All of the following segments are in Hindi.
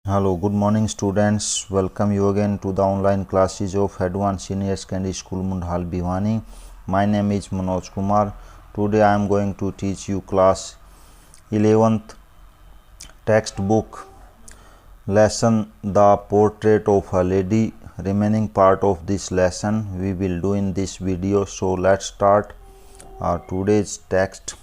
Hello, good morning students. Welcome you again to the online classes of Advanced Senior Secondary School Mundhal Bhiwani. My name is Manoj Kumar. Today I am going to teach you class 11th textbook lesson The Portrait of a Lady. Remaining part of this lesson we will do in this video. So let's start today's text.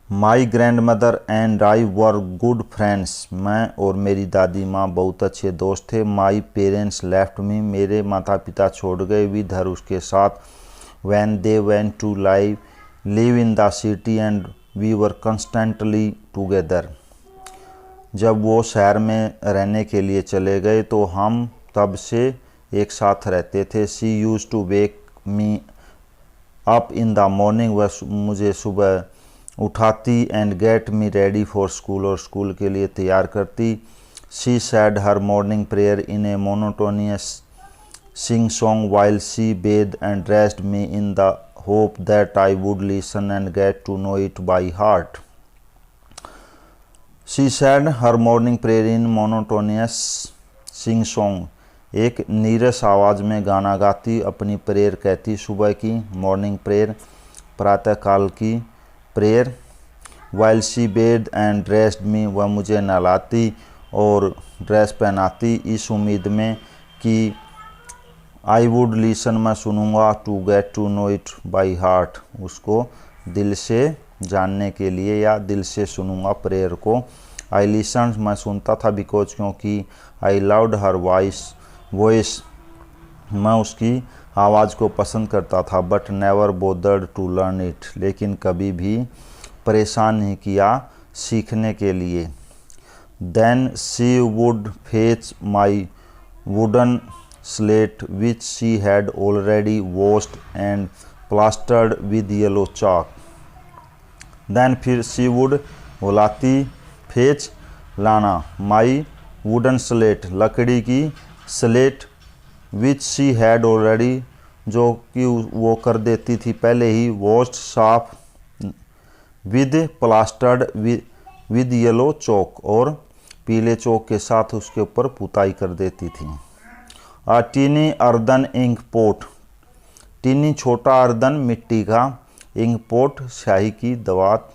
My grandmother and I were good friends. मैं और मेरी दादी माँ बहुत अच्छे दोस्त थे। My parents left me. मेरे माता पिता छोड़ गए विद हर उसके साथ। When they went to live in the city and we were constantly together. जब वो शहर में रहने के लिए चले गए तो हम तब से एक साथ रहते थे। She used to wake me up in the morning. वह मुझे सुबह उठाती and get me ready for school और स्कूल के लिए तैयार करती। She said her morning prayer in a monotonous sing song while she bathed and dressed me in the hope that I would listen and get to know it by heart. She said her morning prayer in monotonous sing song. एक नीरस आवाज़ में गाना गाती, अपनी प्रेयर कहती। सुबह की मॉर्निंग प्रेयर, प्रातःकाल की prayer. While she bed and dressed me. वह मुझे नहलाती और ड्रेस पहनाती इस उम्मीद में कि आई वुड लिसन, मैं सुनूंगा। To get to know it by heart, उसको दिल से जानने के लिए या दिल से सुनूंगा प्रेयर को। आई लिसन, मैं सुनता था। बिकॉज, क्योंकि आई लव्ड हर वॉइस, मैं उसकी आवाज़ को पसंद करता था। But never bothered to learn it, लेकिन कभी भी परेशान नहीं किया सीखने के लिए। Then she would fetch my wooden slate which she had already washed and plastered with yellow chalk. Then फिर शी वुड बुलाती, फेच लाना, माई वुडन स्लेट लकड़ी की slate, which she had already जो कि वो कर देती थी पहले ही, वॉश्ड साफ, with plastered with yellow chalk और पीले चौक के साथ उसके ऊपर पुताई कर देती थी। A tiny earthen ink pot. Tiny छोटा, अर्दन मिट्टी का, इंक पोट स्याही की दवात।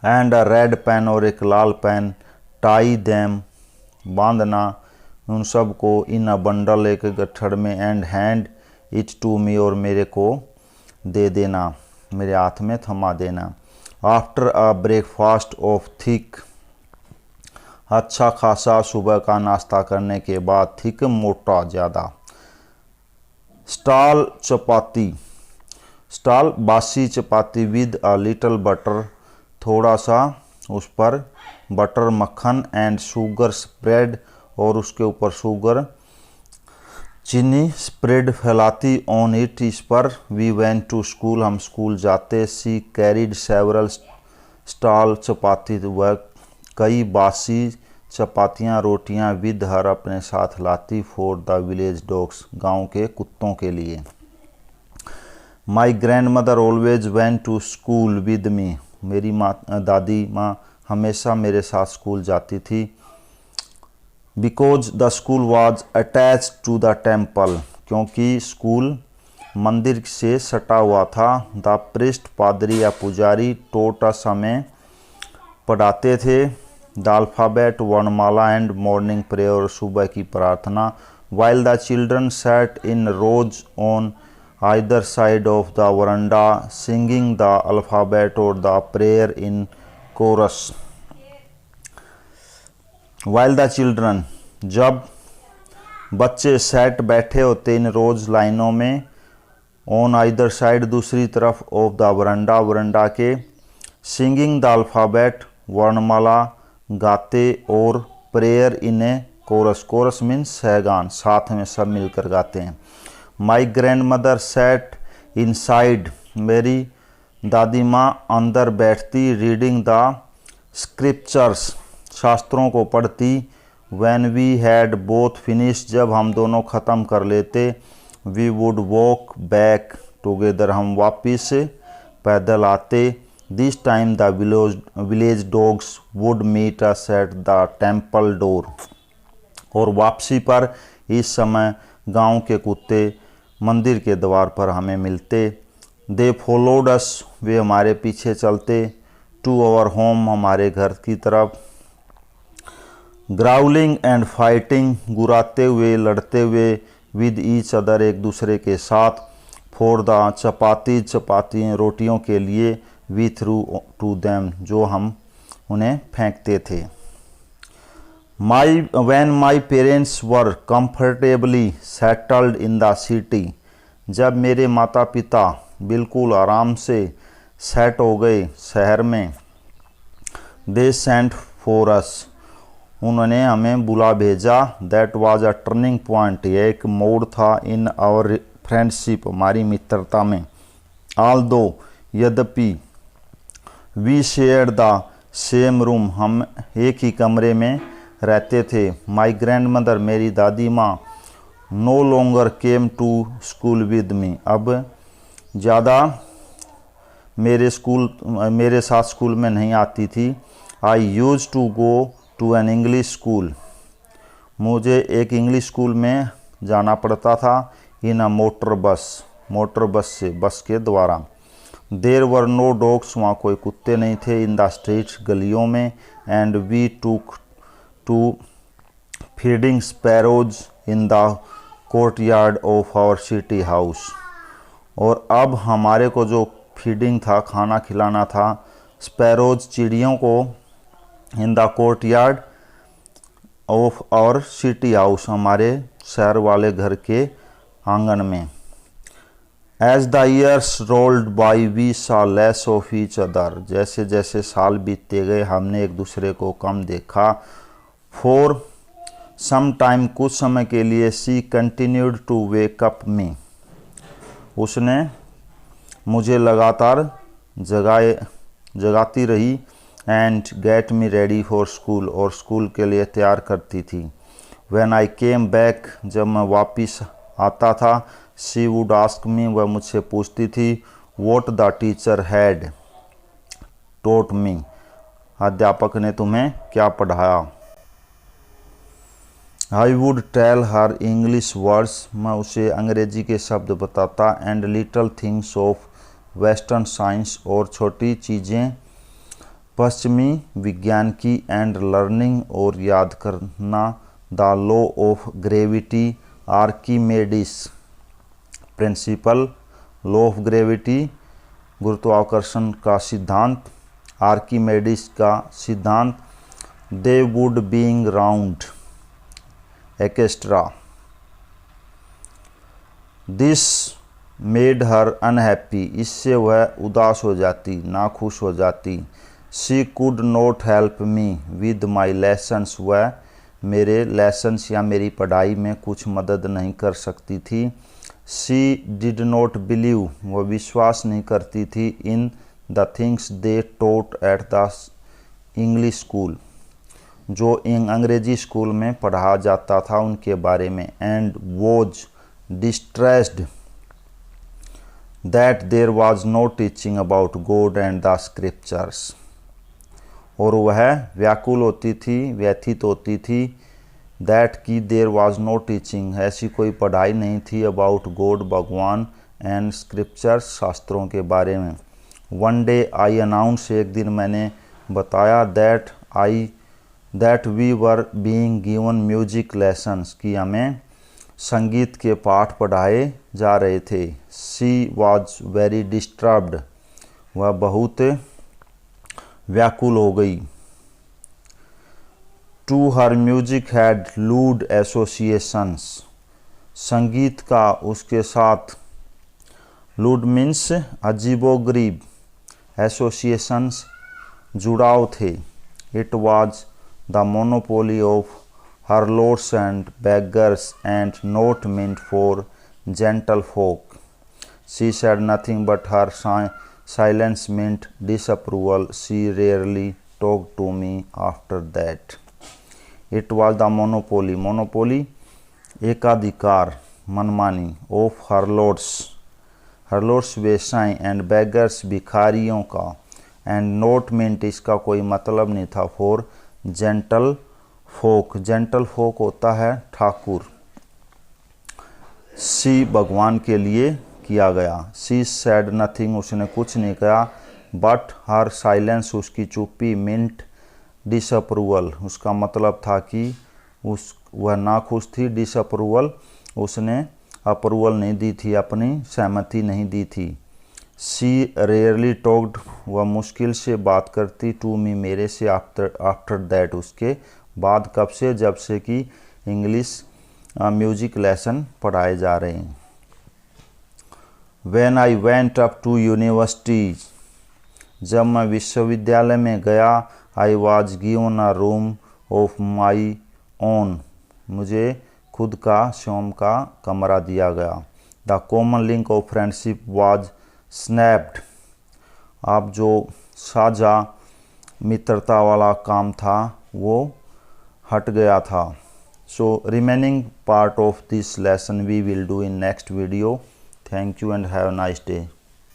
एंड अ रेड पेन और एक लाल पेन। टाई देम बांधना उन सब को। इन अ बंडल एक गट्ठड़ में। And hand it to me और मेरे को दे देना, मेरे हाथ में थमा देना। After a breakfast of thick, अच्छा खासा सुबह का नाश्ता करने के बाद। थिक मोटा, ज़्यादा। स्टॉल चपाती। स्टॉल बासी चपाती। विद अ लिटल बटर, थोड़ा सा उस पर बटर मक्खन। एंड शुगर स्प्रेड और उसके ऊपर शुगर चीनी स्प्रेड फैलाती। ऑन इट, इस पर। वी वेंट टू स्कूल, हम स्कूल जाते। शी कैरिड सेवरल स्टॉल चपाती, वह कई बासी चपातियाँ रोटियाँ विद हर अपने साथ लाती। फॉर द विलेज डॉग्स, गांव के कुत्तों के लिए। My grandmother always went to school with me. मेरी दादी माँ हमेशा मेरे साथ स्कूल जाती थी। Because the school was attached to the temple, क्योंकि स्कूल मंदिर से सटा हुआ था। द प्रिस्ट, पादरी या पुजारी, टोट अस, हमें पढ़ाते थे। द अल्फ़ाबेट, वर्णमाला। एंड मॉर्निंग प्रेयर, सुबह की प्रार्थना। While the children sat in rows on either side of the verandah singing the alphabet और the prayer in chorus. While the children, जब बच्चे सेट बैठे होते, इन रोज लाइनों में, ऑन आइदर साइड दूसरी तरफ, ऑफ द वरंडा वरंडा के, सिंगिंग द अल्फ़ाबेट वर्णमाला गाते, और prayer in a chorus. Chorus means सहगान, साथ में सब मिलकर गाते हैं। My grandmother sat inside, मेरी दादी माँ अंदर बैठती। रीडिंग द स्क्रिप्चर्स, शास्त्रों को पढ़ती। When we had both finish, जब हम दोनों ख़त्म कर लेते। We would walk back together, हम वापिस पैदल आते। This time the village dogs would meet us at the temple door. और वापसी पर इस समय गांव के कुत्ते मंदिर के द्वार पर हमें मिलते। They followed us, वे हमारे पीछे चलते। To our home, हमारे घर की तरफ। Growling and fighting, गुराते हुए लड़ते हुए। With each other, एक दूसरे के साथ। For the चपाती रोटियों के लिए। We threw to them, जो हम उन्हें फेंकते थे। When my parents were comfortably settled in the city, जब मेरे माता पिता बिल्कुल आराम से सेट हो गए शहर में। They sent for us, उन्होंने हमें बुला भेजा। That was a turning point, यह एक मोड़ था in our friendship, हमारी मित्रता में। Although, यद्यपि, we shared the same room, हम एक ही कमरे में रहते थे। My grandmother, मेरी दादी माँ, no longer came to school with me, अब ज़्यादा मेरे साथ स्कूल में नहीं आती थी। I used to go to an English school, मुझे एक इंग्लिश स्कूल में जाना पड़ता था। In a मोटर बस से, बस के द्वारा। There were no dogs, वहाँ कोई कुत्ते नहीं थे। In the streets, गलियों में। And we took to feeding sparrows in the courtyard of our city house, और अब हमारे को जो फीडिंग था, खाना खिलाना था स्पैरोज, चिड़ियों को, in the courtyard of our city house, हमारे शहर वाले घर के आंगन में। As the years rolled by we saw less of each other, जैसे जैसे साल बीतते गए हमने एक दूसरे को कम देखा। फॉर सम टाइम, कुछ समय के लिए, she continued to wake up me, उसने मुझे लगातार जगाती रही। And get me ready for school, और स्कूल के लिए तैयार करती थी। व्हेन आई केम बैक, जब मैं वापस आता था, शी वुड आस्क मी, वह मुझसे पूछती थी, what the teacher had taught me, अध्यापक ने तुम्हें क्या पढ़ाया। I would tell her English words, मैं उसे अंग्रेजी के शब्द बताता। And little things of western science, और छोटी चीज़ें पश्चिमी विज्ञान की। एंड लर्निंग, और याद करना। The law of gravity, Archimedes principle. Law of gravity, गुरुत्वाकर्षण का सिद्धांत। आर्कीमेडिस का सिद्धांत। They would being round extra, this made her unhappy, इससे वह उदास हो जाती, नाखुश हो जाती। She could not help me with my lessons, वह मेरे लेसन्स या मेरी पढ़ाई में कुछ मदद नहीं कर सकती थी। शी डिड नॉट बिलीव, वह विश्वास नहीं करती थी। In the things they taught at the English school, जो अंग्रेजी स्कूल में पढ़ा जाता था उनके बारे में। And was distressed that there was no teaching about God and the scriptures, और वह व्याकुल होती थी, व्यथित होती थी। दैट की देयर वाज नो टीचिंग, ऐसी कोई पढ़ाई नहीं थी। अबाउट गॉड, भगवान। एंड स्क्रिप्चर्स, शास्त्रों के बारे में। वन डे आई अनाउंस, एक दिन मैंने बताया। That we were being given music lessons, कि हमें संगीत के पाठ पढ़ाए जा रहे थे। शी वॉज वेरी डिस्टर्ब्ड, वह बहुत व्याकुल हो गई। To her music had loud associations, संगीत का उसके साथ, लूड मीन्स अजीबोगरीब, एसोसिएशंस जुड़ाव थे। It was the monopoly of harlots and beggars and not meant for gentle folk. She said nothing, but her silence meant disapproval. She rarely talked to me after that. It was the monopoly, एकाधिकार, मनमानी, of harlots वेश्याएं, and beggars भिखारियों का, एंड नोट मिंट इसका कोई मतलब नहीं था फॉर जेंटल फोक। जेंटल फोक होता है ठाकुर। सी भगवान के लिए किया गया। सी सैड नथिंग उसने कुछ नहीं कहा। बट हर साइलेंस उसकी चुप्पी मिंट डिसअप्रूवल उसका मतलब था कि वह नाखुश थी। डिसअप्रूवल उसने अप्रूवल नहीं दी थी, अपनी सहमति नहीं दी थी। सी रेयरली टॉक्ड वह मुश्किल से बात करती टू मी मेरे से आफ्टर दैट उसके बाद। कब से? जब से कि इंग्लिश म्यूजिक लेसन पढ़ाए जा रहे हैं। When I went up to university जब मैं विश्वविद्यालय में गया I was given a room of my own मुझे खुद का स्वयं का कमरा दिया गया। The common link of friendship was snapped अब जो साझा मित्रता वाला काम था वो हट गया था। So remaining part of this lesson we will do in next video. Thank you and have a nice day.